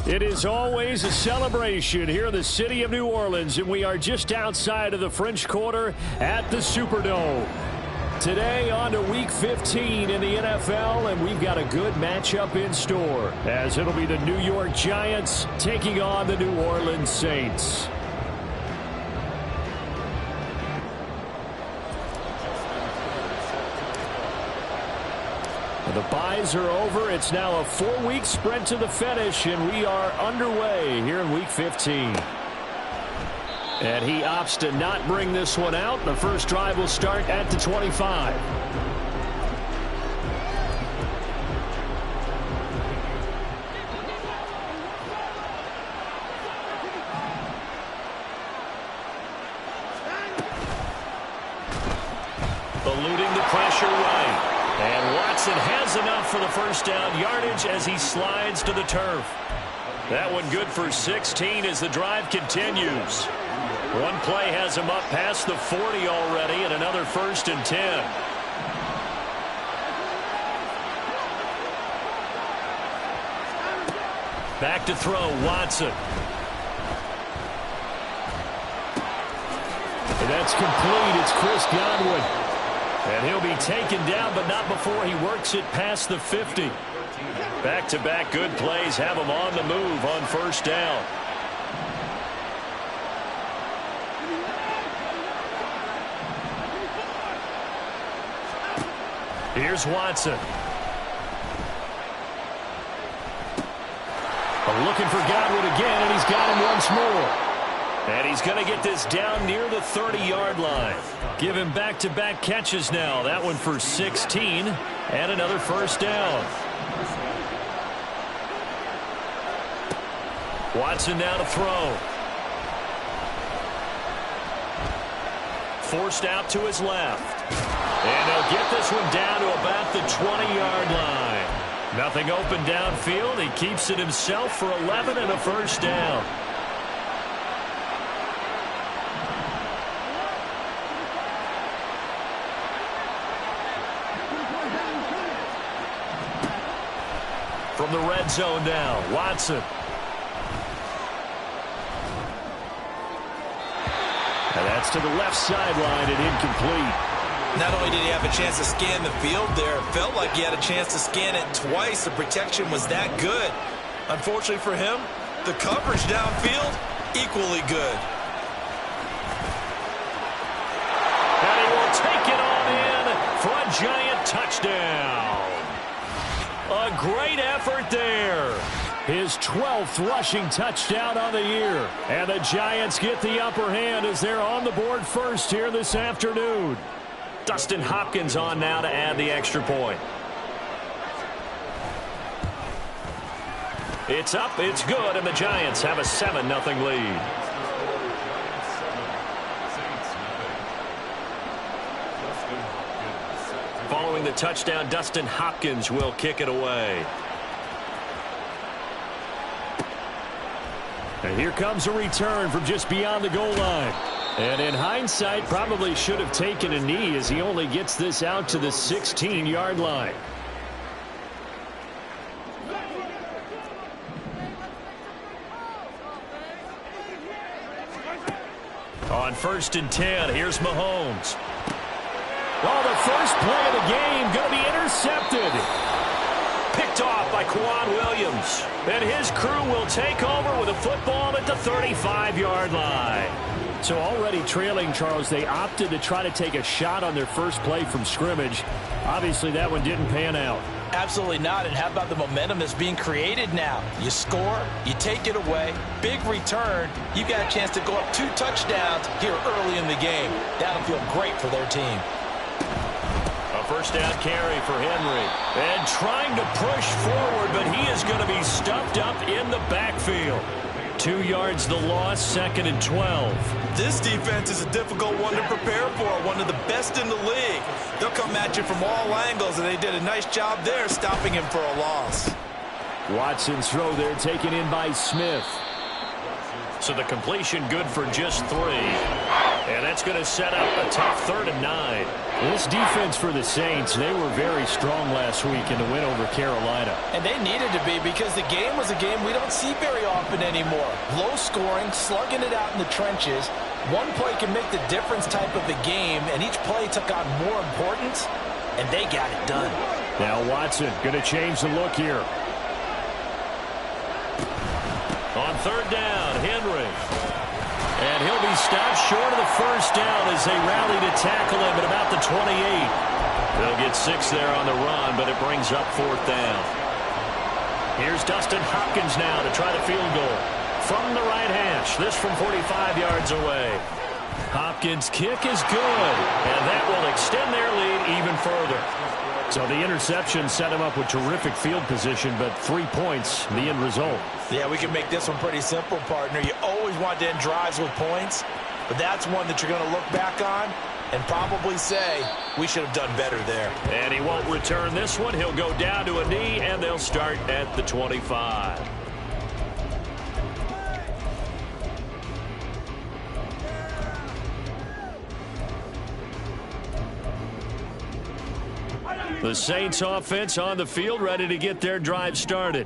It is always a celebration here in the city of New Orleans, and we are just outside of the French Quarter at the Superdome. Today on to Week 15 in the NFL, and we've got a good matchup in store, as it'll be the New York Giants taking on the New Orleans Saints. The byes are over. It's now a 4-week sprint to the finish, and we are underway here in Week 15. And he opts to not bring this one out. The first drive will start at the 25. Eluding the pressure right. And Watson has enough for the first down yardage as he slides to the turf. That one good for 16 as the drive continues. One play has him up past the 40 already, and another 1st and 10. Back to throw, Watson. And that's complete. It's Chris Godwin. And he'll be taken down, but not before he works it past the 50. Back-to-back good plays have him on the move on first down. Here's Watson. Looking for Godwin again, and he's got him once more. And he's going to get this down near the 30-yard line. Give him back-to-back catches now. That one for 16 and another first down. Watson now to throw. Forced out to his left. And they'll get this one down to about the 20-yard line. Nothing open downfield. He keeps it himself for 11 and a first down. From the red zone now, Watson. And that's to the left sideline and incomplete. Not only did he have a chance to scan the field there, it felt like he had a chance to scan it twice. The protection was that good. Unfortunately for him, the coverage downfield, equally good. And he will take it on in for a Giant touchdown. A great effort there. His 12th rushing touchdown on the year. And the Giants get the upper hand as they're on the board first here this afternoon. Dustin Hopkins on now to add the extra point. It's up, it's good, and the Giants have a 7-0 lead. Following the touchdown, Dustin Hopkins will kick it away. And here comes a return from just beyond the goal line. And in hindsight, probably should have taken a knee as he only gets this out to the 16-yard line. On 1st and 10, here's Mahomes. Well, the first play of the game going to be intercepted. Picked off by Kwan Williams. And his crew will take over with a football at the 35-yard line. So already trailing, Charles, they opted to try to take a shot on their first play from scrimmage. Obviously, that one didn't pan out. Absolutely not. And how about the momentum that's being created now? You score, you take it away, big return. You've got a chance to go up 2 touchdowns here early in the game. That'll feel great for their team. A first down carry for Henry. And trying to push forward, but he is going to be stuffed up in the backfield. 2 yards the loss, 2nd and 12. This defense is a difficult one to prepare for, one of the best in the league. They'll come at you from all angles, and they did a nice job there stopping him for a loss. Watson's throw there taken in by Smith. So the completion good for just 3. And that's going to set up a tough 3rd and 9. This defense for the Saints, they were very strong last week in the win over Carolina. And they needed to be because the game was a game we don't see very often anymore. Low scoring, slugging it out in the trenches. One play can make the difference type of the game, and each play took on more importance, and they got it done. Now Watson going to change the look here. On 3rd down, Henry. And he'll be stopped short of the 1st down as they rally to tackle him at about the 28. They'll get 6 there on the run, but it brings up 4th down. Here's Dustin Hopkins now to try the field goal. From the right hash, this from 45 yards away. Hopkins' kick is good, and that will extend their lead even further. So the interception set him up with terrific field position, but 3 points, the end result. Yeah, we can make this one pretty simple, partner. You always want to end drives with points, but that's one that you're going to look back on and probably say, we should have done better there. And he won't return this one. He'll go down to a knee, and they'll start at the 25. The Saints offense on the field, ready to get their drive started.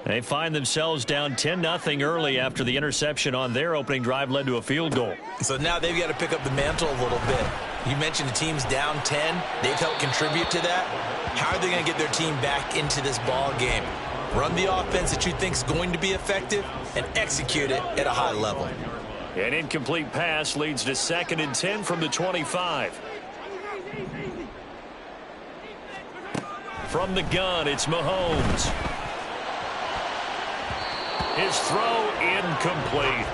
They find themselves down 10-0 early after the interception on their opening drive led to a field goal. So now they've got to pick up the mantle a little bit. You mentioned the team's down 10. They've helped contribute to that. How are they going to get their team back into this ball game? Run the offense that you think is going to be effective and execute it at a high level. An incomplete pass leads to 2nd and 10 from the 25. From the gun, it's Mahomes. His throw incomplete.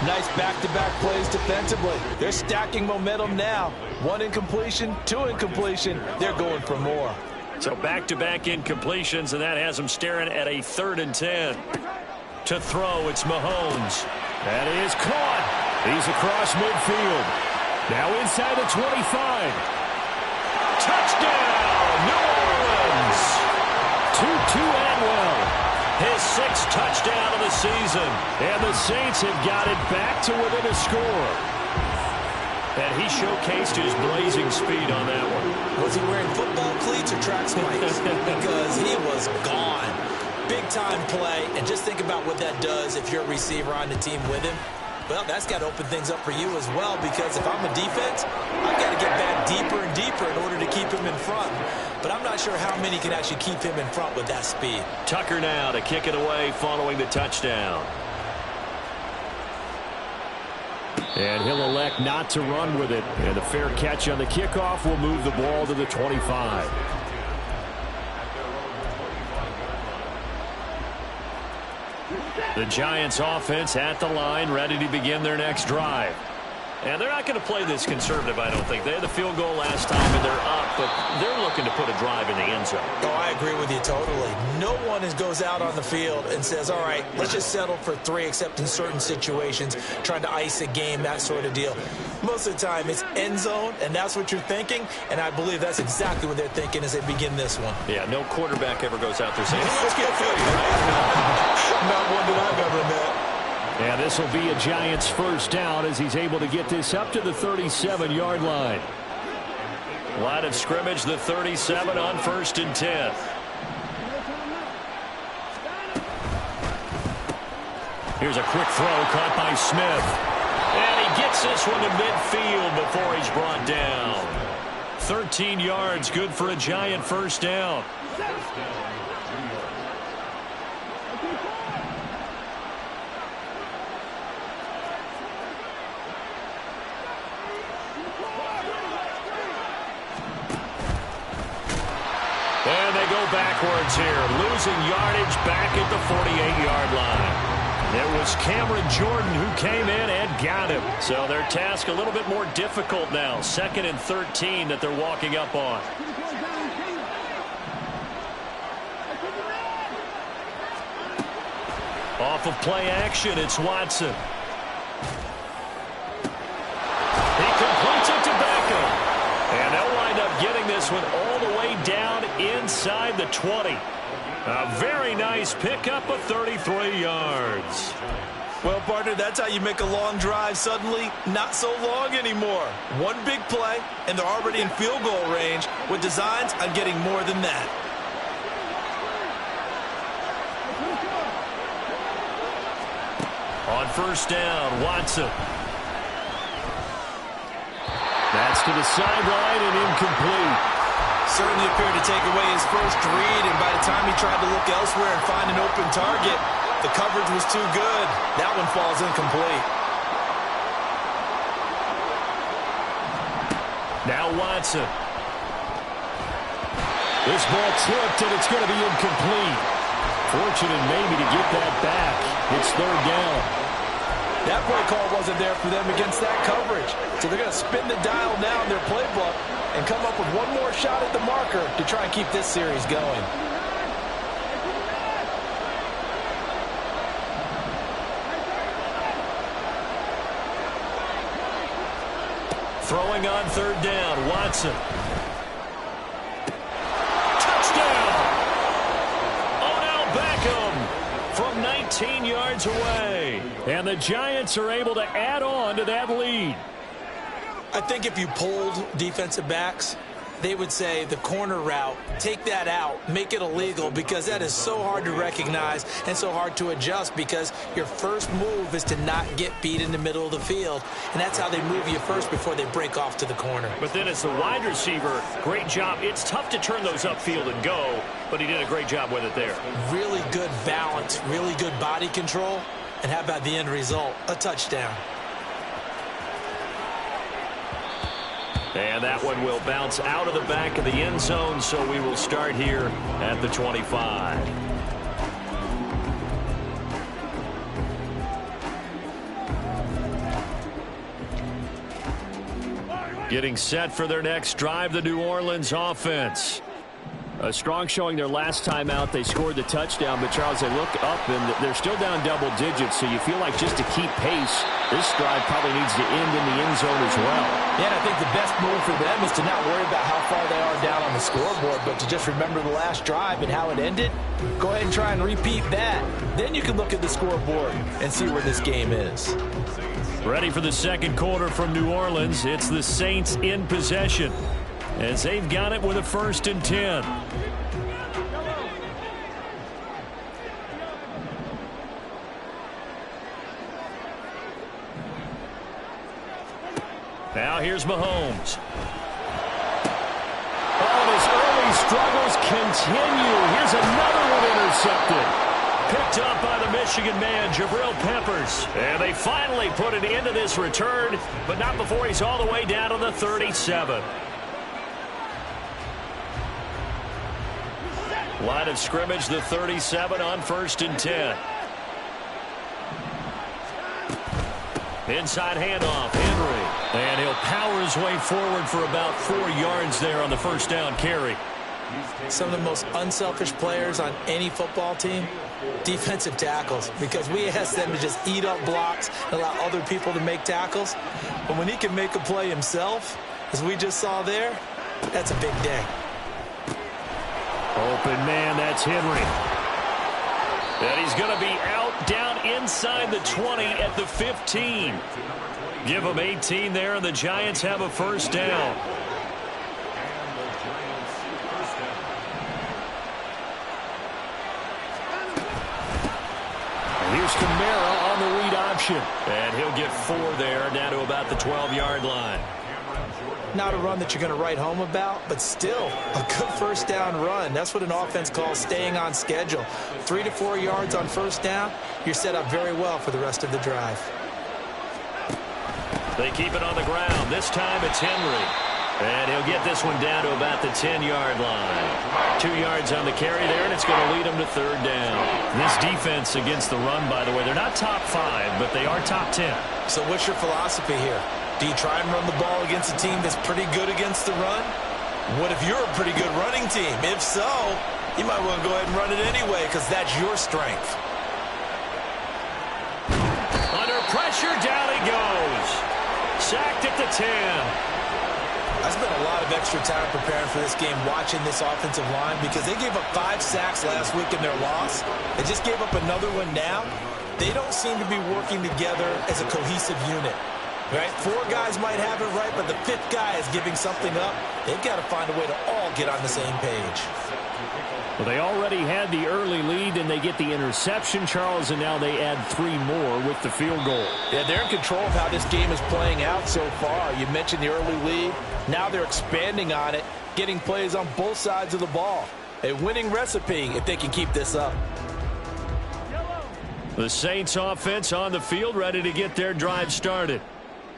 Nice back-to-back plays defensively. They're stacking momentum now. 1 incompletion, 2 incompletion. They're going for more. So back-to-back incompletions, and that has them staring at a 3rd and 10. To throw, it's Mahomes. That is caught. He's across midfield. Now inside the 25. Touchdown, New Orleans. Tutu Atwell. His 6th touchdown of the season. And the Saints have got it back to within a score. And he showcased his blazing speed on that one. Was he wearing football cleats or track spikes? Because he was gone. Big-time play. And just think about what that does if you're a receiver on the team with him. Well, that's got to open things up for you as well, because if I'm a defense, I've got to get back deeper and deeper in order to keep him in front. But I'm not sure how many can actually keep him in front with that speed. Tucker now to kick it away following the touchdown. And he'll elect not to run with it. And the fair catch on the kickoff will move the ball to the 25. The Giants offense at the line, ready to begin their next drive. And they're not going to play this conservative, I don't think. They had the field goal last time, and they're up, but they're looking to put a drive in the end zone. Oh, I agree with you totally. No one goes out on the field and says, all right, let's just settle for 3, except in certain situations, trying to ice a game, that sort of deal. Most of the time, it's end zone, and that's what you're thinking, and I believe that's exactly what they're thinking as they begin this one. Yeah, no quarterback ever goes out there saying, let's get 3, right? Not one that I've ever met. And this will be a Giants 1st down as he's able to get this up to the 37-yard line. Line of scrimmage, the 37 on 1st and 10. Here's a quick throw caught by Smith. And he gets this one to midfield before he's brought down. 13 yards, good for a Giant 1st down. And they go backwards here, losing yardage back at the 48-yard line. It was Cameron Jordan who came in and got him. So their task a little bit more difficult now. 2nd and 13 that they're walking up on. Off of play action, it's Watson. He completes it to Beckham. And they'll wind up getting this one all the way down inside the 20. A very nice pickup of 33 yards. Well, partner, that's how you make a long drive suddenly not so long anymore. One big play, and they're already in field goal range with designs on getting more than that. On first down, Watson. That's to the sideline and incomplete. Certainly appeared to take away his first read, and by the time he tried to look elsewhere and find an open target, the coverage was too good. That one falls incomplete. Now Watson. This ball tipped, and it's going to be incomplete. Fortunate maybe to get that back. It's third down. That play call wasn't there for them against that coverage. So they're going to spin the dial now in their playbook and come up with one more shot at the marker to try and keep this series going. Throwing on third down, Watson. Touchdown! Odell Beckham from 19 yards away. And the Giants are able to add on to that lead. I think if you polled defensive backs, they would say the corner route, take that out, make it illegal, because that is so hard to recognize and so hard to adjust, because your first move is to not get beat in the middle of the field, and that's how they move you first before they break off to the corner. But then as the wide receiver, great job. It's tough to turn those upfield and go, but he did a great job with it there. Really good balance, really good body control, and how about the end result? A touchdown. And that one will bounce out of the back of the end zone, so we will start here at the 25. Getting set for their next drive, the New Orleans offense. A strong showing their last time out. They scored the touchdown, but Charles, they look up and they're still down double digits, so you feel like just to keep pace, this drive probably needs to end in the end zone as well. Yeah, and I think the best move for them is to not worry about how far they are down on the scoreboard, but to just remember the last drive and how it ended. Go ahead and try and repeat that. Then you can look at the scoreboard and see where this game is. Ready for the second quarter from New Orleans. It's the Saints in possession, as they've got it with a 1st and 10. Now here's Mahomes. Oh, and his early struggles continue. Here's another one intercepted. Picked up by the Michigan man, Jabril Peppers. And they finally put an end to this return, but not before he's all the way down to the 37. Line of scrimmage, the 37 on 1st and 10. Inside handoff, Henry. And he'll power his way forward for about 4 yards there on the first down carry. Some of the most unselfish players on any football team, defensive tackles, because we ask them to just eat up blocks and allow other people to make tackles. But when he can make a play himself, as we just saw there, that's a big day. Open man, that's Henry. And he's going to be out down inside the 20 at the 15. Give him 18 there, and the Giants have a first down. Here's Kamara on the read option. And he'll get 4 there, down to about the 12-yard line. Not a run that you're going to write home about, but still a good first down run. That's what an offense calls staying on schedule. 3 to 4 yards on first down, you're set up very well for the rest of the drive. They keep it on the ground. This time it's Henry. And he'll get this one down to about the 10-yard line. 2 yards on the carry there, and it's going to lead him to third down. This defense against the run, by the way, they're not top 5, but they are top 10. So what's your philosophy here? Do you try and run the ball against a team that's pretty good against the run? What if you're a pretty good running team? If so, you might want to go ahead and run it anyway, because that's your strength. extra time preparing for this game, watching this offensive line, because they gave up 5 sacks last week in their loss. They just gave up another one now. They don't seem to be working together as a cohesive unit. Right? 4 guys might have it right, but the 5th guy is giving something up. They've got to find a way to all get on the same page. Well, they already had the early lead, and they get the interception, Charles, and now they add 3 more with the field goal. Yeah, they're in control of how this game is playing out so far. You mentioned the early lead. Now they're expanding on it, getting plays on both sides of the ball. A winning recipe if they can keep this up. The Saints offense on the field, ready to get their drive started.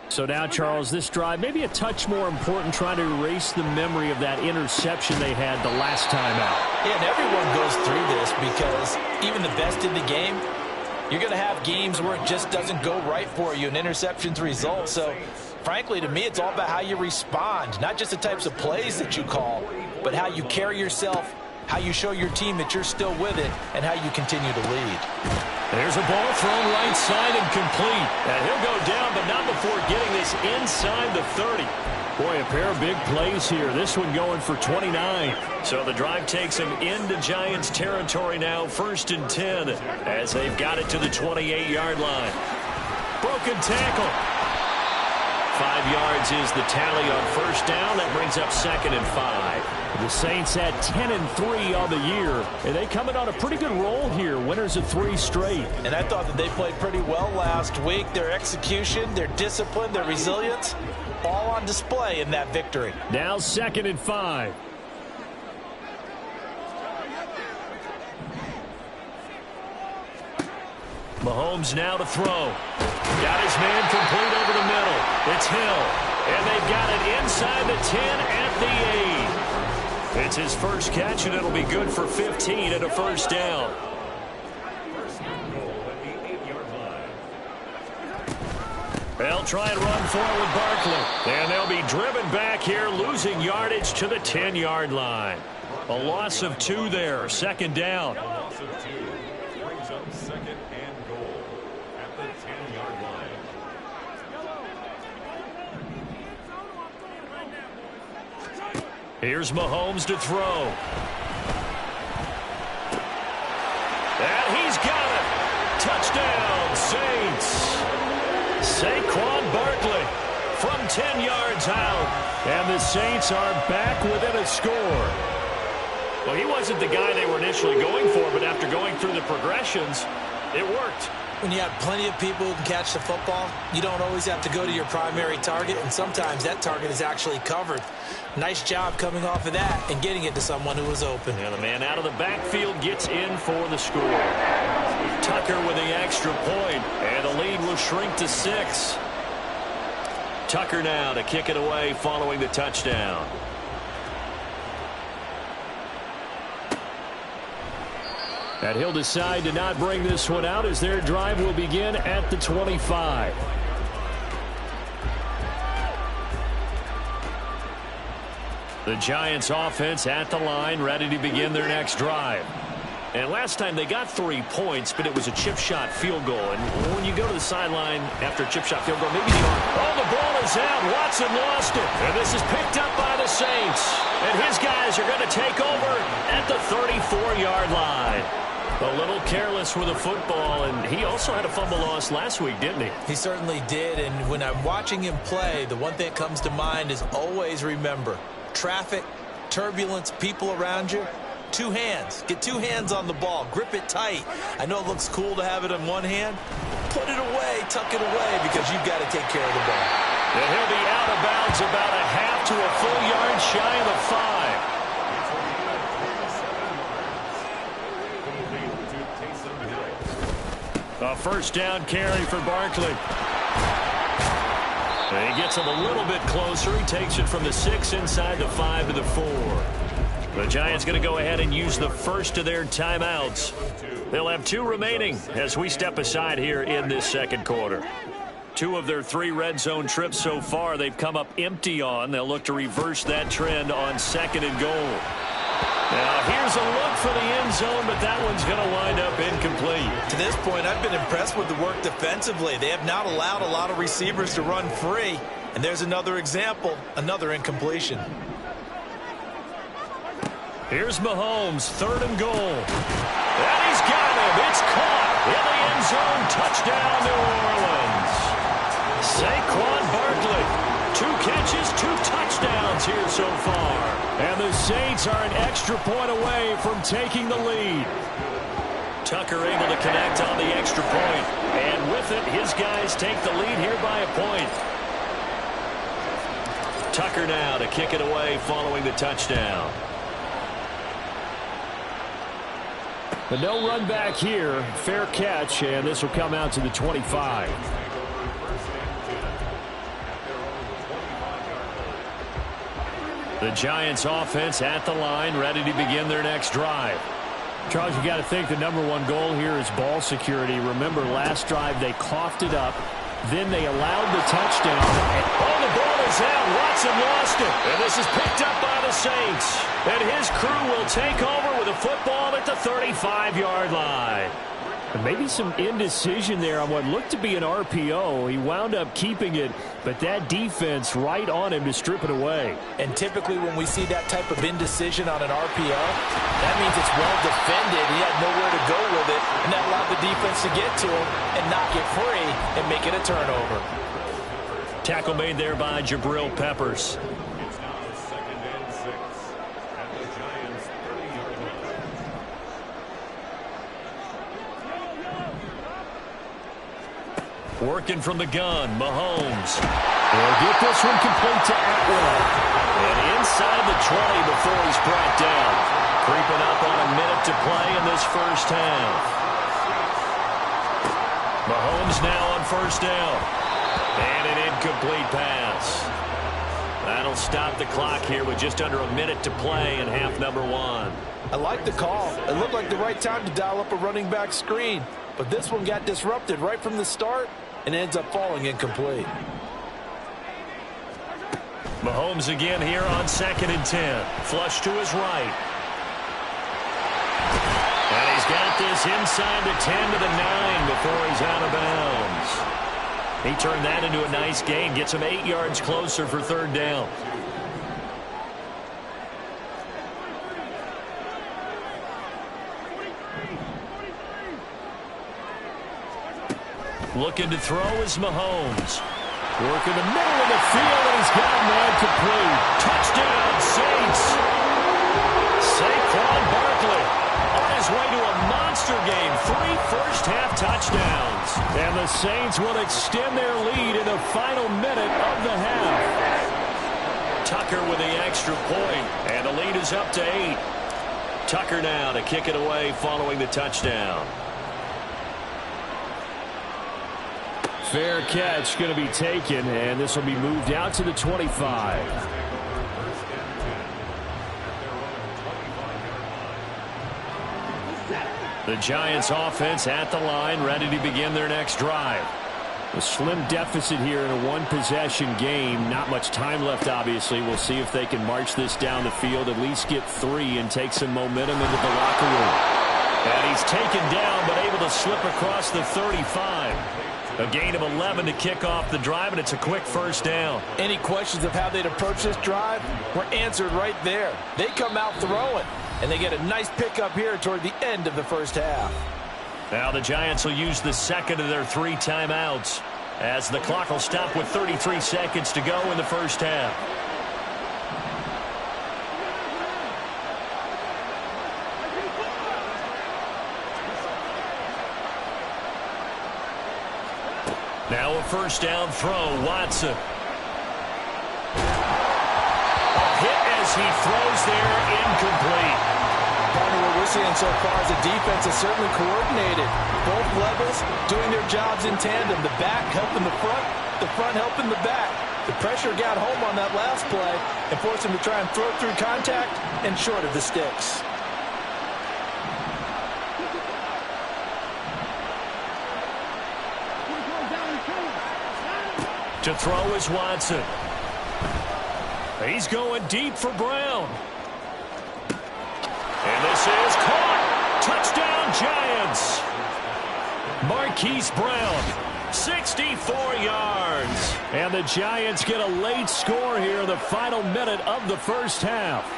So now, Charles, this drive maybe a touch more important, trying to erase the memory of that interception they had the last time out. Yeah, and everyone goes through this because even the best in the game, you're going to have games where it just doesn't go right for you, and interceptions result. So, frankly, to me, it's all about how you respond, not just the types of plays that you call, but how you carry yourself, how you show your team that you're still with it, and how you continue to lead. There's a ball thrown right side and complete. And he'll go down, but not before getting this inside the 30. Boy, a pair of big plays here. This one going for 29. So the drive takes him into Giants territory now, 1st and 10, as they've got it to the 28-yard line. Broken tackle. 5 yards is the tally on 1st down. That brings up 2nd and 5. The Saints had 10-3 on the year, and they come in on a pretty good roll here. Winners of 3 straight. And I thought that they played pretty well last week. Their execution, their discipline, their resilience, all on display in that victory. Now 2nd and 5. Mahomes now to throw. Got his man complete over the middle. It's Hill. And they've got it inside the 10 at the 8. It's his first catch, and it'll be good for 15 and a 1st down. They'll try and run forward Barkley. And they'll be driven back here, losing yardage to the 10-yard line. A loss of 2 there, 2nd down. Here's Mahomes to throw. And he's got it. Touchdown, Saints. Saquon Barkley from 10 yards out. And the Saints are back within a score. Well, he wasn't the guy they were initially going for, but after going through the progressions, it worked. When you have plenty of people who can catch the football, you don't always have to go to your primary target, and sometimes that target is actually covered. Nice job coming off of that and getting it to someone who was open. And the man out of the backfield gets in for the score. Tucker with the extra point, and the lead will shrink to 6. Tucker now to kick it away following the touchdown. And he'll decide to not bring this one out as their drive will begin at the 25. The Giants offense at the line, ready to begin their next drive. And last time they got 3 points, but it was a chip shot field goal. And when you go to the sideline after a chip shot field goal, maybe the ball is out. Watson lost it. And this is picked up by the Saints. And his guys are going to take over at the 34-yard line. A little careless with the football, and he also had a fumble loss last week, didn't he? He certainly did, and when I'm watching him play, the one thing that comes to mind is always remember, traffic, turbulence, people around you, 2 hands. Get 2 hands on the ball. Grip it tight. I know it looks cool to have it in one hand. Put it away, tuck it away, because you've got to take care of the ball. And he'll be out of bounds about a half to a full yard shy of the 5. A 1st down carry for Barkley. And he gets him a little bit closer. He takes it from the 6 inside the 5 to the 4. The Giants going to go ahead and use the first of their timeouts. They'll have 2 remaining as we step aside here in this 2nd quarter. 2 of their 3 red zone trips so far they've come up empty on. They'll look to reverse that trend on 2nd and goal. Now, here's a look for the end zone, but that one's going to wind up incomplete. To this point, I've been impressed with the work defensively. They have not allowed a lot of receivers to run free. And there's another example, another incompletion. Here's Mahomes, 3rd and goal. And he's got him. It's caught in the end zone. Touchdown, New Orleans. Saquon Barkley, 2 catches, 2 touchdowns here so far. And the Saints are an extra point away from taking the lead. Tucker able to connect on the extra point. And with it, his guys take the lead here by a point. Tucker now to kick it away following the touchdown. But no run back here. Fair catch, and this will come out to the 25. The Giants offense at the line, ready to begin their next drive. Charles, you got to think the #1 goal here is ball security. Remember, last drive they coughed it up. Then they allowed the touchdown. Oh, the ball is out. Watson lost it. And this is picked up by the Saints. And his crew will take over with a football at the 35-yard line. And maybe some indecision there on what looked to be an RPO. He wound up keeping it, but that defense right on him to strip it away. And typically when we see that type of indecision on an RPO, that means it's well defended. He had nowhere to go with it, and that allowed the defense to get to him and knock it free and make it a turnover. Tackle made there by Jabril Peppers. Working from the gun, Mahomes. They'll get this one complete to Atwell. And inside the 20 before he's brought down. Creeping up on a minute to play in this first half. Mahomes now on 1st down. And an incomplete pass. That'll stop the clock here with just under a minute to play in half #1. I like the call. It looked like the right time to dial up a running back screen. But this one got disrupted right from the start and ends up falling incomplete. Mahomes again here on 2nd and 10. Flush to his right. And he's got this inside the 10 to the 9 before he's out of bounds. He turned that into a nice gain. Gets him 8 yards closer for 3rd down. Looking to throw is Mahomes. Working the middle of the field, and he's got man complete. Touchdown, Saints. Saquon Barkley on his way to a monster game. 3 first-half touchdowns. And the Saints will extend their lead in the final minute of the half. Tucker with the extra point, and the lead is up to 8. Tucker now to kick it away following the touchdown. Fair catch going to be taken, and this will be moved out to the 25. The Giants offense at the line, ready to begin their next drive. A slim deficit here in a 1-possession game. Not much time left, obviously. We'll see if they can march this down the field, at least get 3 and take some momentum into the locker room. And he's taken down, but able to slip across the 35. A gain of 11 to kick off the drive, and it's a quick 1st down. Any questions of how they'd approach this drive were answered right there. They come out throwing, and they get a nice pickup here toward the end of the first half. Now the Giants will use the 2nd of their 3 timeouts as the clock will stop with 33 seconds to go in the first half. Now a 1st down throw, Watson. A hit as he throws there, incomplete. Part of what we're seeing so far is the defense is certainly coordinated. Both levels doing their jobs in tandem. The back helping the front helping the back. The pressure got home on that last play and forced him to try and throw through contact and short of the sticks. To throw is Watson. He's going deep for Brown. And this is caught. Touchdown, Giants. Marquise Brown, 64 yards. And the Giants get a late score here in the final minute of the first half.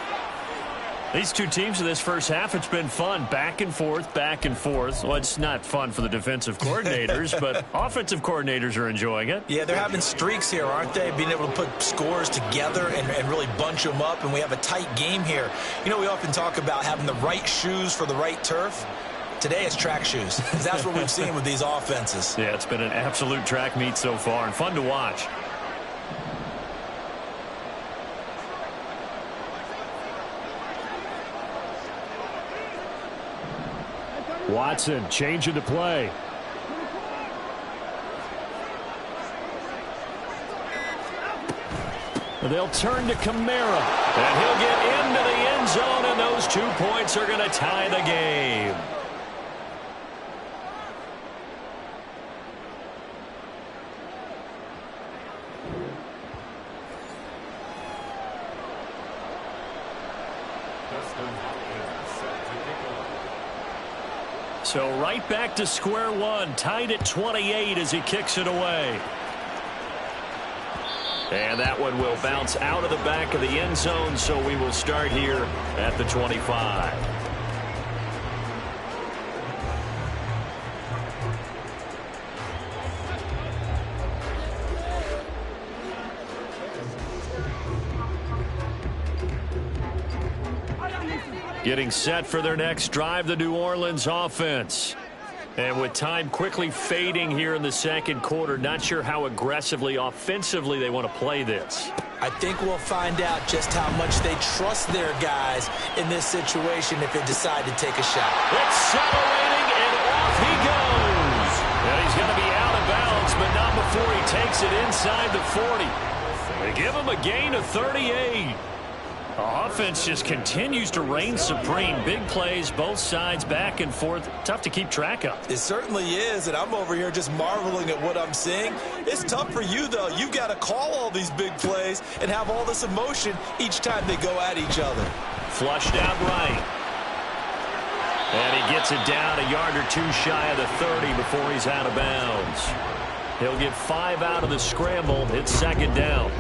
These two teams in this first half, it's been fun. Back and forth, back and forth. Well, it's not fun for the defensive coordinators, but offensive coordinators are enjoying it. Yeah, they're having streaks here, aren't they? Being able to put scores together and really bunch them up, and we have a tight game here. You know, we often talk about having the right shoes for the right turf. Today it's track shoes. That's what we've seen with these offenses. Yeah, it's been an absolute track meet so far and fun to watch. Watson changing the play. They'll turn to Kamara, and he'll get into the end zone, and those 2 points are going to tie the game. So right back to square one, tied at 28 as he kicks it away. And that one will bounce out of the back of the end zone, so we will start here at the 25. Getting set for their next drive, the New Orleans offense. And with time quickly fading here in the second quarter, not sure how aggressively, offensively they want to play this. I think we'll find out just how much they trust their guys in this situation if they decide to take a shot. Accelerating, and off he goes. And he's going to be out of bounds, but not before he takes it inside the 40. They give him a gain of 38. The offense just continues to reign supreme. Big plays, both sides, back and forth. Tough to keep track of. It certainly is, and I'm over here just marveling at what I'm seeing. It's tough for you, though. You've got to call all these big plays and have all this emotion each time they go at each other. Flushed out right. And he gets it down a yard or two shy of the 30 before he's out of bounds. He'll get 5 out of the scramble. It's second down.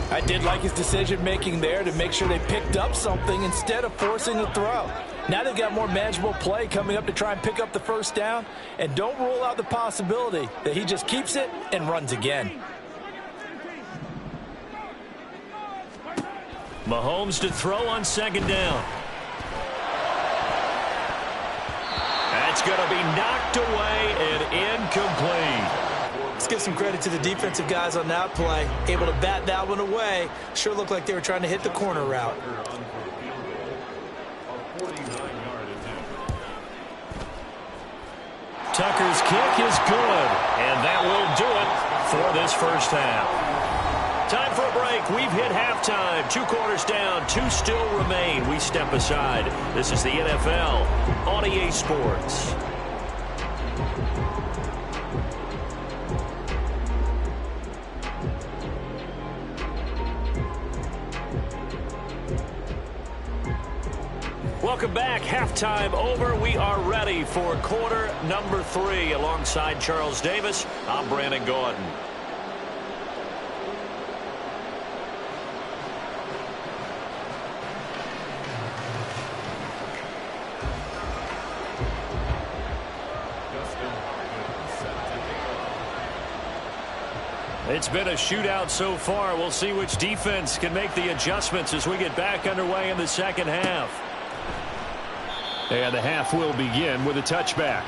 I did like his decision-making there to make sure they picked up something instead of forcing the throw. Now they've got more manageable play coming up to try and pick up the first down. And don't rule out the possibility that he just keeps it and runs again. Mahomes to throw on second down. That's going to be knocked away and incomplete. Let's give some credit to the defensive guys on that play. Able to bat that one away. Sure looked like they were trying to hit the corner route. Tucker's kick is good, and that will do it for this first half. Time for a break. We've hit halftime. 2 quarters down, 2 still remain. We step aside. This is the NFL on EA Sports. Welcome back. Halftime over. We are ready for quarter number 3. Alongside Charles Davis, I'm Brandon Gaudin. It's been a shootout so far. We'll see which defense can make the adjustments as we get back underway in the second half. And the half will begin with a touchback.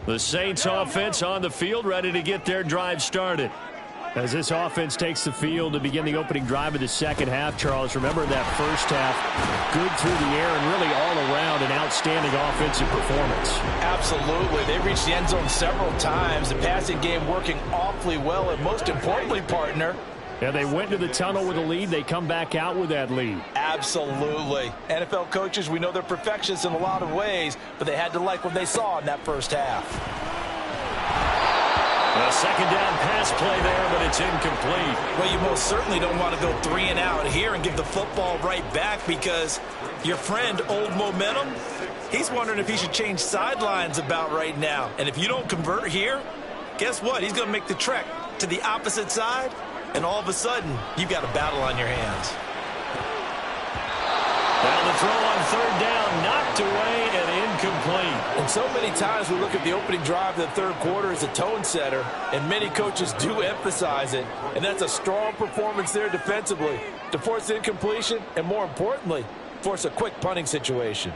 The Saints offense on the field, ready to get their drive started. As this offense takes the field to begin the opening drive of the second half, Charles, remember that first half, good through the air and really all around an outstanding offensive performance. Absolutely. They reached the end zone several times. The passing game working awfully well, and most importantly, partner, yeah, they went to the tunnel with a lead. They come back out with that lead. Absolutely. NFL coaches, we know they're perfectionists in a lot of ways, but they had to like what they saw in that first half. A second down pass play there, but it's incomplete. Well, you most certainly don't want to go 3 and out here and give the football right back, because your friend, Old Momentum, he's wondering if he should change sidelines about right now. And if you don't convert here, guess what? He's going to make the trek to the opposite side, and all of a sudden, you've got a battle on your hands. Now the throw on third down, knocked away and incomplete. And so many times we look at the opening drive of the third quarter as a tone setter, and many coaches do emphasize it. And that's a strong performance there defensively to force incompletion and, more importantly, force a quick punting situation.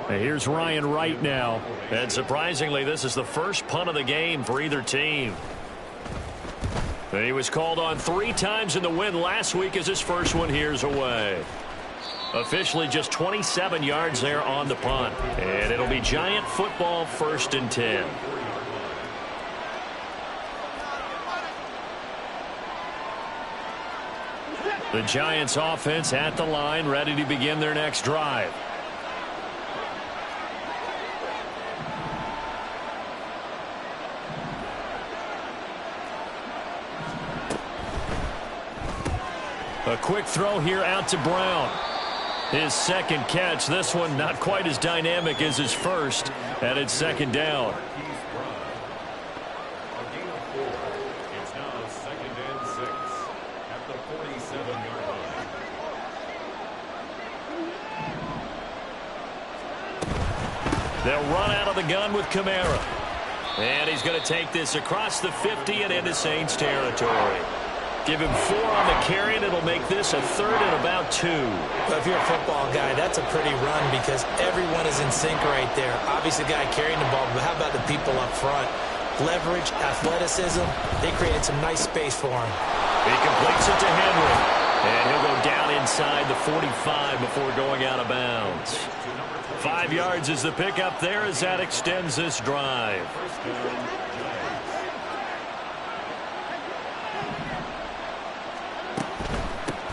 Here's Ryan Wright now. And surprisingly, this is the first punt of the game for either team. He was called on 3 times in the win last week as his first one here's away. Officially just 27 yards there on the punt. And it'll be Giant football, 1st and 10. The Giants offense at the line, ready to begin their next drive. A quick throw here out to Brown. His second catch. This one not quite as dynamic as his first. And it's 2nd down. It's now 2nd and 6 at the 47-yard line. They'll run out of the gun with Kamara. And he's going to take this across the 50 and into Saints territory. Give him 4 on the carry, and it'll make this a 3rd and about 2. But if you're a football guy, that's a pretty run because everyone is in sync right there. Obviously, the guy carrying the ball, but how about the people up front? Leverage, athleticism, they created some nice space for him. He completes it to Henry. And he'll go down inside the 45 before going out of bounds. 5 yards is the pickup there as that extends this drive.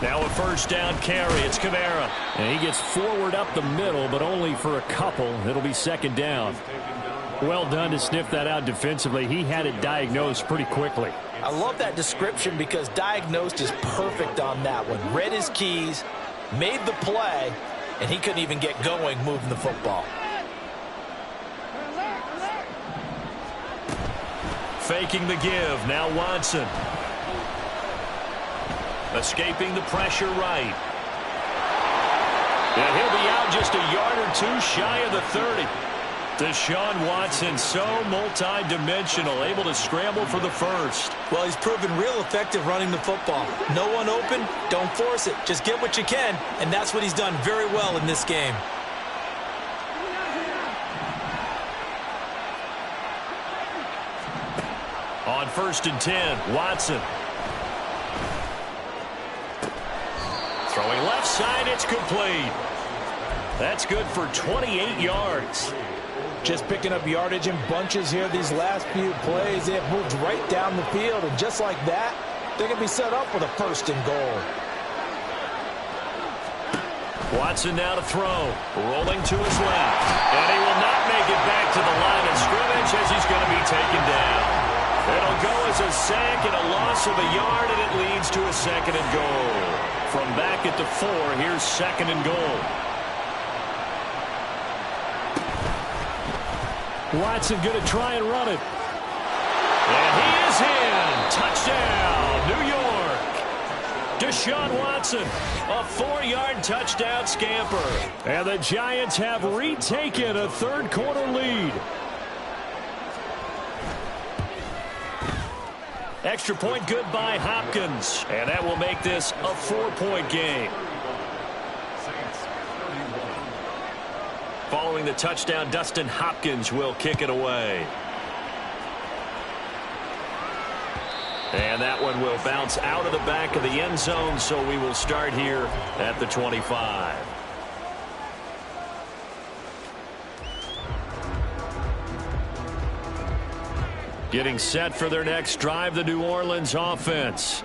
Now a 1st down carry. It's Kamara. And he gets forward up the middle, but only for a couple. It'll be 2nd down. Well done to sniff that out defensively. He had it diagnosed pretty quickly. I love that description because diagnosed is perfect on that one. Read his keys, made the play, and he couldn't even get going moving the football. Faking the give. Now Watson. Escaping the pressure right. And he'll be out just a yard or 2 shy of the 30. Deshaun Watson, so multi-dimensional, able to scramble for the first. Well, he's proven real effective running the football. No one open, don't force it. Just get what you can, and that's what he's done very well in this game. On 1st and 10, Watson. Throwing left side, it's complete. That's good for 28 yards. Just picking up yardage in bunches here these last few plays. They have moved right down the field, and just like that, they're going to be set up with a 1st and goal. Watson now to throw. Rolling to his left. And he will not make it back to the line of scrimmage as he's going to be taken down. It'll go as a sack and a loss of a yard, and it leads to a 2nd and goal. From back at the 4, here's 2nd and goal. Watson going to try and run it. And he is in. Touchdown, New York. Deshaun Watson, a 4-yard touchdown scamper. And the Giants have retaken a 3rd quarter lead. Extra point good by Hopkins. And that will make this a 4-point game. Following the touchdown, Dustin Hopkins will kick it away. And that one will bounce out of the back of the end zone, so we will start here at the 25. Getting set for their next drive, the New Orleans offense.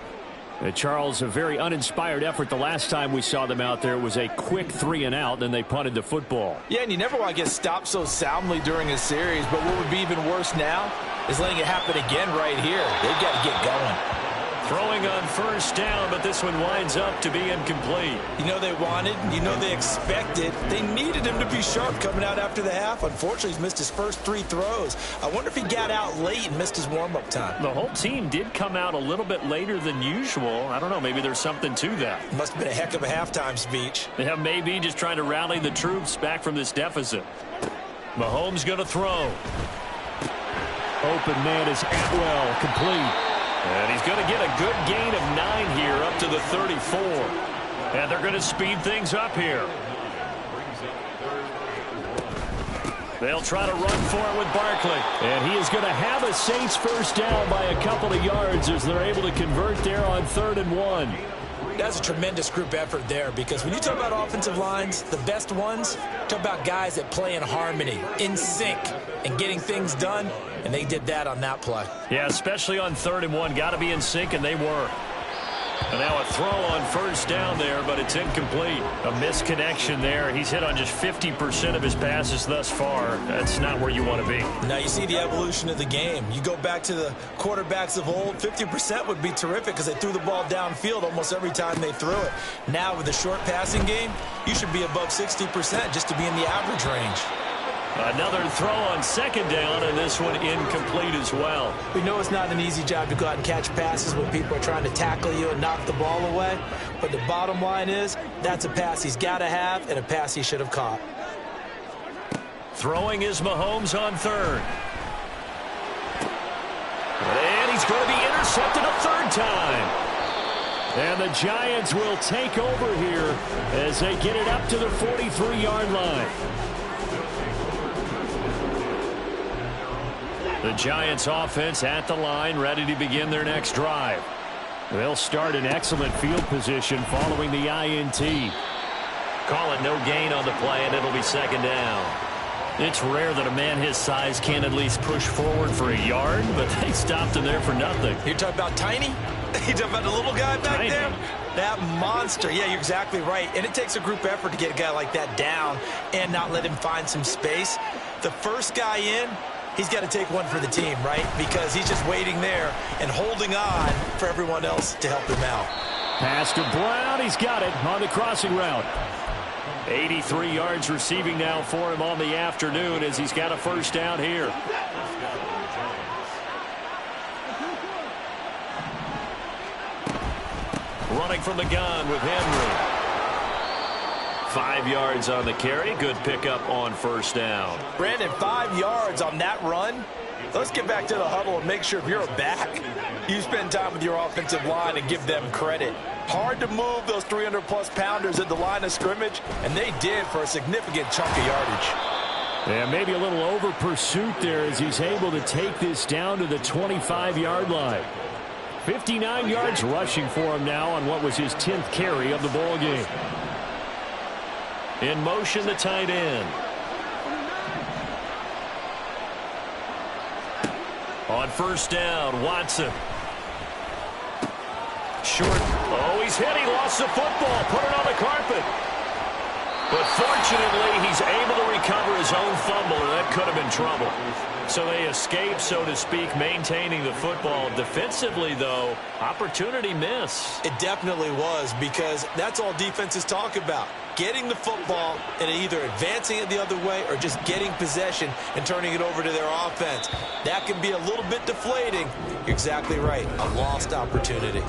Charles, a very uninspired effort the last time we saw them out there. It was a quick 3 and out, then they punted the football. Yeah, and you never want to get stopped so soundly during a series, but what would be even worse now is letting it happen again right here. They've got to get going. Throwing on first down, but this one winds up to be incomplete. You know they wanted, you know they expected. They needed him to be sharp coming out after the half. Unfortunately, he's missed his first 3 throws. I wonder if he got out late and missed his warm-up time. The whole team did come out a little bit later than usual. I don't know, maybe there's something to that. Must have been a heck of a halftime speech. Yeah, maybe just trying to rally the troops back from this deficit. Mahomes going to throw. Open man is Atwell, complete. And he's going to get a good gain of 9 here up to the 34. And they're going to speed things up here. They'll try to run for it with Barkley. And he is going to have a Saints first down by a couple of yards as they're able to convert there on 3rd and 1. That's a tremendous group effort there, because when you talk about offensive lines, the best ones, talk about guys that play in harmony, in sync, and getting things done, and they did that on that play. Yeah, especially on 3rd and 1. Got to be in sync, and they were. And now a throw on first down there, but it's incomplete. A misconnection there. He's hit on just 50% of his passes thus far. That's not where you want to be. Now you see the evolution of the game. You go back to the quarterbacks of old, 50% would be terrific because they threw the ball downfield almost every time they threw it. Now with the short passing game, you should be above 60% just to be in the average range. Another throw on 2nd down, and this one incomplete as well. We know it's not an easy job to go out and catch passes when people are trying to tackle you and knock the ball away. But the bottom line is, that's a pass he's got to have and a pass he should have caught. Throwing is Mahomes on 3rd. And he's going to be intercepted a 3rd time. And the Giants will take over here as they get it up to the 43-yard line. The Giants offense at the line, ready to begin their next drive. They'll start in excellent field position following the INT. Call it no gain on the play, and it'll be 2nd down. It's rare that a man his size can at least push forward for a yard, but they stopped him there for nothing. You're talking about tiny? You're talking about the little guy back Tiny. there? That monster. Yeah, you're exactly right. And it takes a group effort to get a guy like that down and not let him find some space. The first guy in, he's got to take one for the team, right? Because he's just waiting there and holding on for everyone else to help him out. Pass to Brown. He's got it on the crossing route. 83 yards receiving now for him on the afternoon as he's got a first down here. Running from the gun with Henry. 5 yards on the carry. Good pickup on first down. Brandon, 5 yards on that run. Let's get back to the huddle and make sure if you're a back, you spend time with your offensive line and give them credit. Hard to move those 300-plus pounders at the line of scrimmage, and they did for a significant chunk of yardage. Yeah, maybe a little over pursuit there as he's able to take this down to the 25-yard line. 59 yards rushing for him now on what was his 10th carry of the ball game. In motion, the tight end. On first down, Watson. Short. Oh, he's hit. He lost the football. Put it on the carpet. But fortunately, he's able to recover his own fumble, and that could have been trouble. So they escape, so to speak, maintaining the football. Defensively, though, opportunity miss. It definitely was, because that's all defenses talk about. Getting the football and either advancing it the other way or just getting possession and turning it over to their offense. That can be a little bit deflating. You're exactly right. A lost opportunity.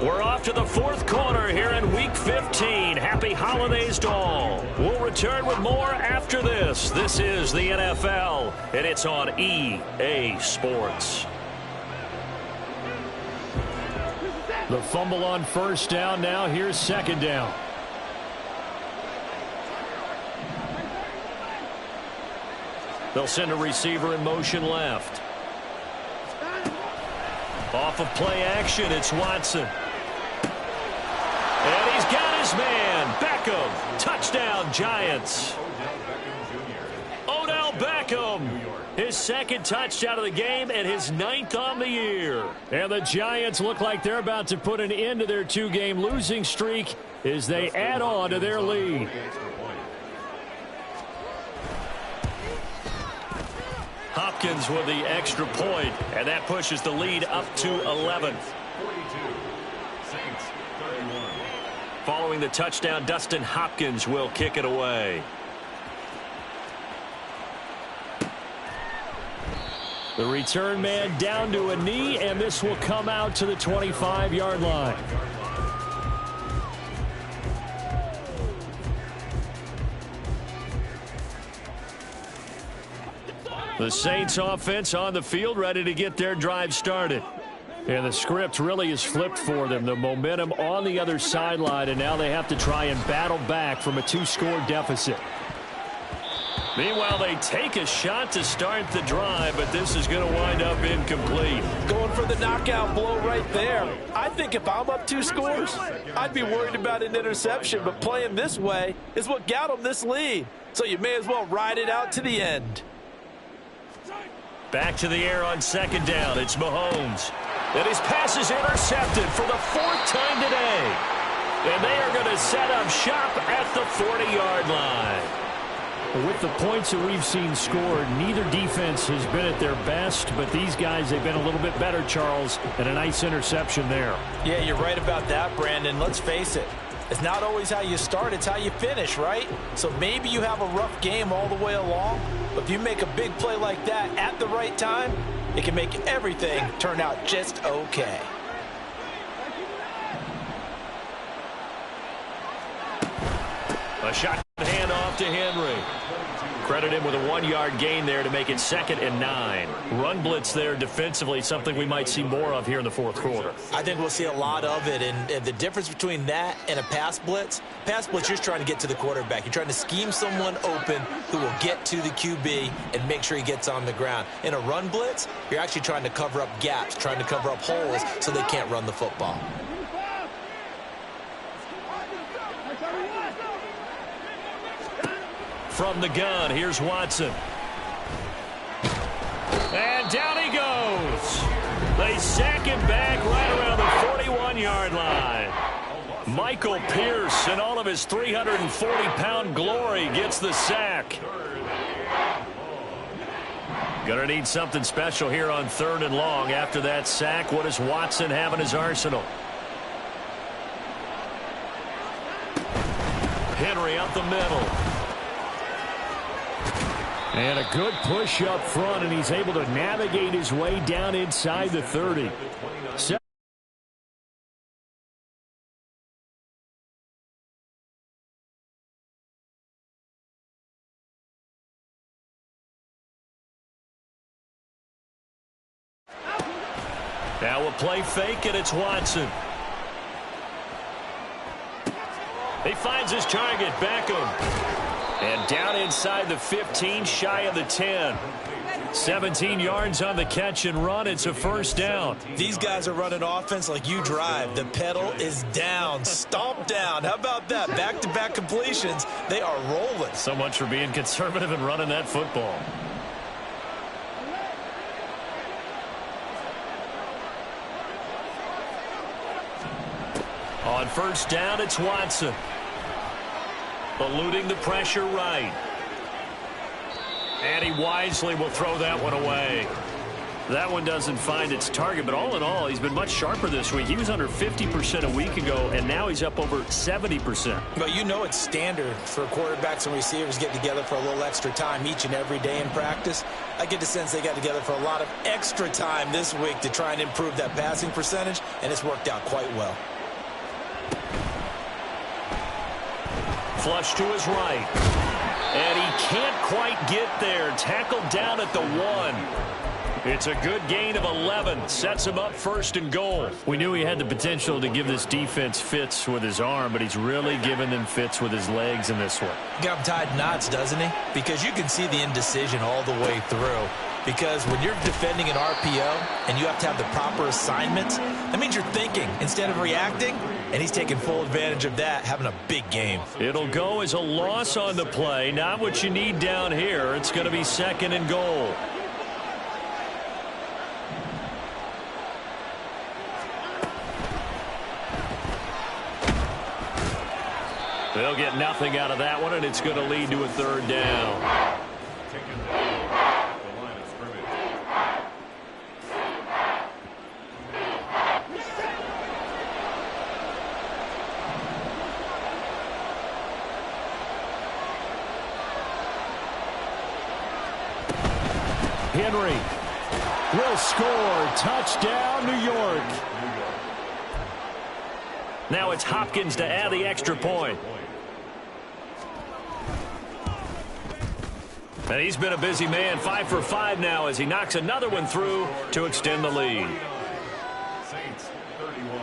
We're off to the 4th quarter here in Week 15. Happy holidays to all. We'll return with more after this. This is the NFL, and it's on EA Sports. The fumble on first down now. Here's 2nd down. They'll send a receiver in motion left. Off of play action, it's Watson. And he's got his man, Beckham. Touchdown, Giants. Odell Beckham His second touchdown of the game and his 9th on the year. And the Giants look like they're about to put an end to their 2-game losing streak as they add on to their lead. Hopkins with the extra point, and that pushes the lead up to 11. 42. Saints 31. Following the touchdown, Dustin Hopkins will kick it away. The return man down to a knee, and this will come out to the 25-yard line. The Saints offense on the field, ready to get their drive started. And the script really is flipped for them. The momentum on the other sideline, and now they have to try and battle back from a 2-score deficit. Meanwhile, they take a shot to start the drive, but this is going to wind up incomplete. Going for the knockout blow right there. I think if I'm up 2 scores, I'd be worried about an interception, but playing this way is what got them this lead. So you may as well ride it out to the end. Back to the air on 2nd down. It's Mahomes. And his pass is intercepted for the 4th time today. And they are going to set up shop at the 40-yard line. With the points that we've seen scored, neither defense has been at their best, but these guys, they've been a little bit better, Charles, and a nice interception there. Yeah, you're right about that, Brandon. Let's face it. It's not always how you start, it's how you finish, right? So maybe you have a rough game all the way along, but if you make a big play like that at the right time, it can make everything turn out just okay. A shot handoff to Henry. Credit him with a 1-yard gain there to make it 2nd and 9. Run blitz there defensively, something we might see more of here in the 4th quarter. I think we'll see a lot of it, and the difference between that and a pass blitz, you're trying to get to the quarterback. You're trying to scheme someone open who will get to the QB and make sure he gets on the ground. In a run blitz, you're actually trying to cover up gaps, trying to cover up holes so they can't run the football. From the gun, here's Watson. And down he goes. They sack him back right around the 41-yard line. Michael Pierce, in all of his 340-pound glory, gets the sack. Gonna need something special here on 3rd and long. After that sack, what does Watson have in his arsenal? Henry up the middle. And a good push up front, and he's able to navigate his way down inside the 30. Now a play fake, and it's Watson. He finds his target, Beckham. And down inside the 15, shy of the 10. 17 yards on the catch and run. It's a 1st down. These guys are running offense like you drive. The pedal is down, stomp down. How about that? Back-to-back completions. They are rolling. So much for being conservative and running that football. On 1st down, it's Watson. Eluding the pressure right. And he wisely will throw that one away. That one doesn't find its target, but all in all, he's been much sharper this week. He was under 50% a week ago, and now he's up over 70%. But you know it's standard for quarterbacks and receivers getting together for a little extra time each and every day in practice. I get the sense they got together for a lot of extra time this week to try and improve that passing percentage, and it's worked out quite well. Flush to his right. And he can't quite get there. Tackled down at the 1. It's a good gain of 11. Sets him up 1st and goal. We knew he had the potential to give this defense fits with his arm, but he's really given them fits with his legs in this one. Got him tied knots, doesn't he? Because you can see the indecision all the way through. Because when you're defending an RPO and you have to have the proper assignments, that means you're thinking instead of reacting, and he's taking full advantage of that, having a big game. It'll go as a loss on the play. Not what you need down here. It's going to be 2nd and goal. They'll get nothing out of that one, and it's going to lead to a third down. Taken down at the line of scrimmage. Henry will score. Touchdown, New York. Now it's Hopkins to add the extra point. And he's been a busy man, 5 for 5 now as he knocks another one through to extend the lead. Saints 31.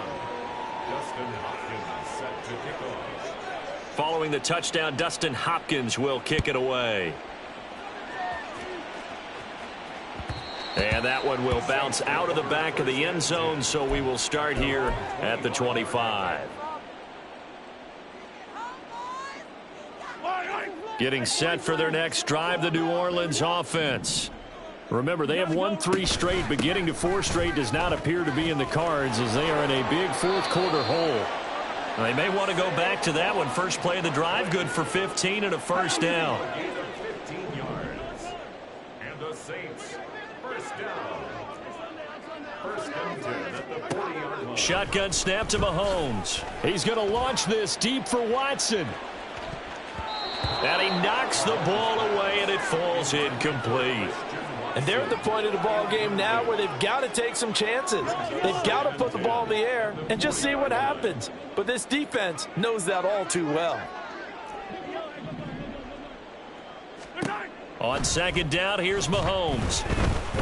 Dustin Hopkins set to kick off. Following the touchdown, Dustin Hopkins will kick it away. And that one will bounce out of the back of the end zone, so we will start here at the 25. Getting set for their next drive, the New Orleans offense. Remember, they have won 3 straight, but getting to 4 straight does not appear to be in the cards as they are in a big fourth-quarter hole. They may want to go back to that one. First play of the drive, good for 15 and a first down. 15 yards. And the Saints, first down. First and 10 at the 40-yard line. Shotgun snap to Mahomes. He's going to launch this deep for Watson. And he knocks the ball away, and it falls incomplete. And they're at the point of the ball game now where they've got to take some chances. They've got to put the ball in the air and just see what happens. But this defense knows that all too well. On second down, here's Mahomes.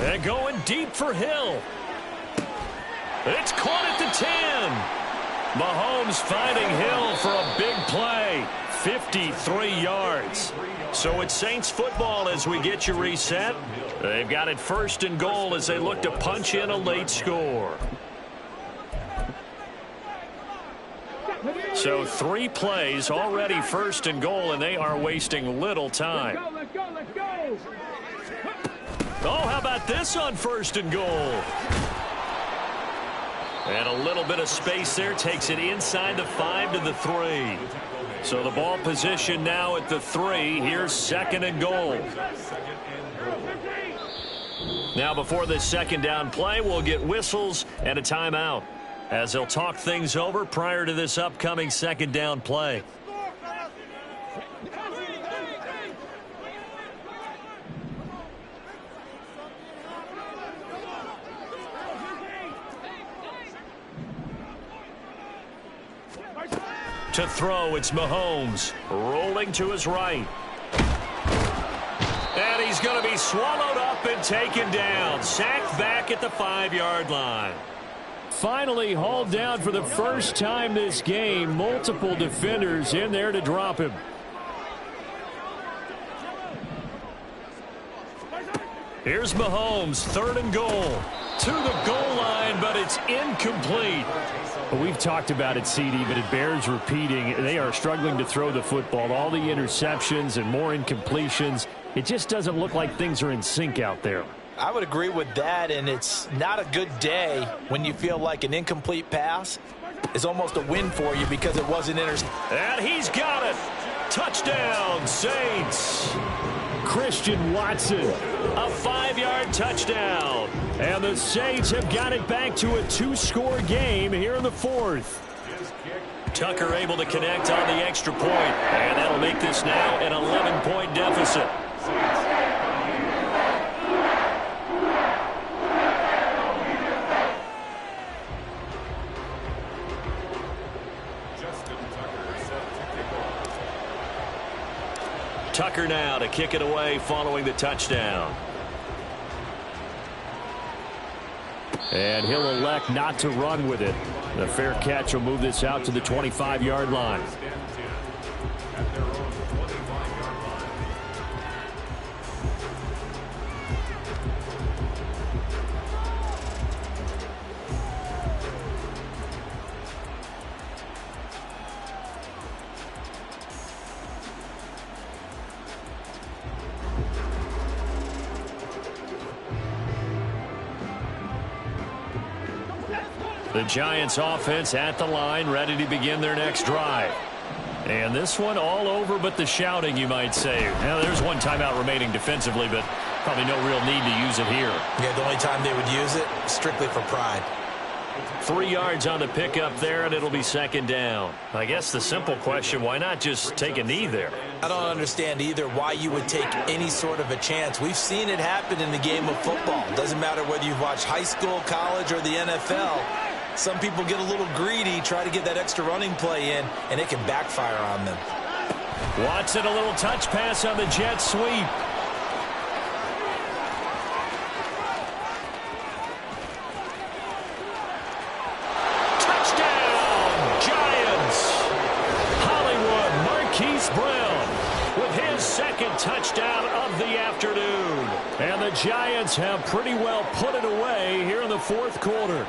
And going deep for Hill. It's caught at the 10. Mahomes finding Hill for a big play. 53 yards. So it's Saints football as we get you reset. They've got it first and goal as they look to punch in a late score. So 3 plays already first and goal, and they are wasting little time. Oh, how about this on first and goal? And a little bit of space there takes it inside the 5 to the 3. So the ball position now at the 3. Here's second and goal. Now before this second down play, we'll get whistles and a timeout as they'll talk things over prior to this upcoming second down play. To throw, it's Mahomes rolling to his right. And he's going to be swallowed up and taken down. Sacked back at the 5-yard line. Finally hauled down for the first time this game. Multiple defenders in there to drop him. Here's Mahomes, third and goal. To the goal line, but it's incomplete. Well, we've talked about it, CD, but it bears repeating. They are struggling to throw the football. All the interceptions and more incompletions. It just doesn't look like things are in sync out there. I would agree with that, and it's not a good day when you feel like an incomplete pass is almost a win for you because it wasn't intercepted. And he's got it. Touchdown, Saints. Christian Watson, a 5-yard touchdown. And the Saints have got it back to a 2-score game here in the 4th. Tucker able to connect on the extra point. And that'll make this now an 11-point deficit. Tucker now to kick it away following the touchdown. And he'll elect not to run with it. The fair catch will move this out to the 25-yard line. The Giants offense at the line, ready to begin their next drive. And this one all over but the shouting, you might say. Now, there's one timeout remaining defensively, but probably no real need to use it here. Yeah, the only time they would use it, strictly for pride. 3 yards on the pickup there, and it'll be second down. I guess the simple question, why not just take a knee there? I don't understand either why you would take any sort of a chance. We've seen it happen in the game of football. Doesn't matter whether you've watched high school, college, or the NFL. Some people get a little greedy, try to get that extra running play in, and it can backfire on them. Watson, a little touch pass on the jet sweep. Touchdown, Giants! Hollywood Marquise Brown with his second touchdown of the afternoon. And the Giants have pretty well put it away here in the fourth quarter.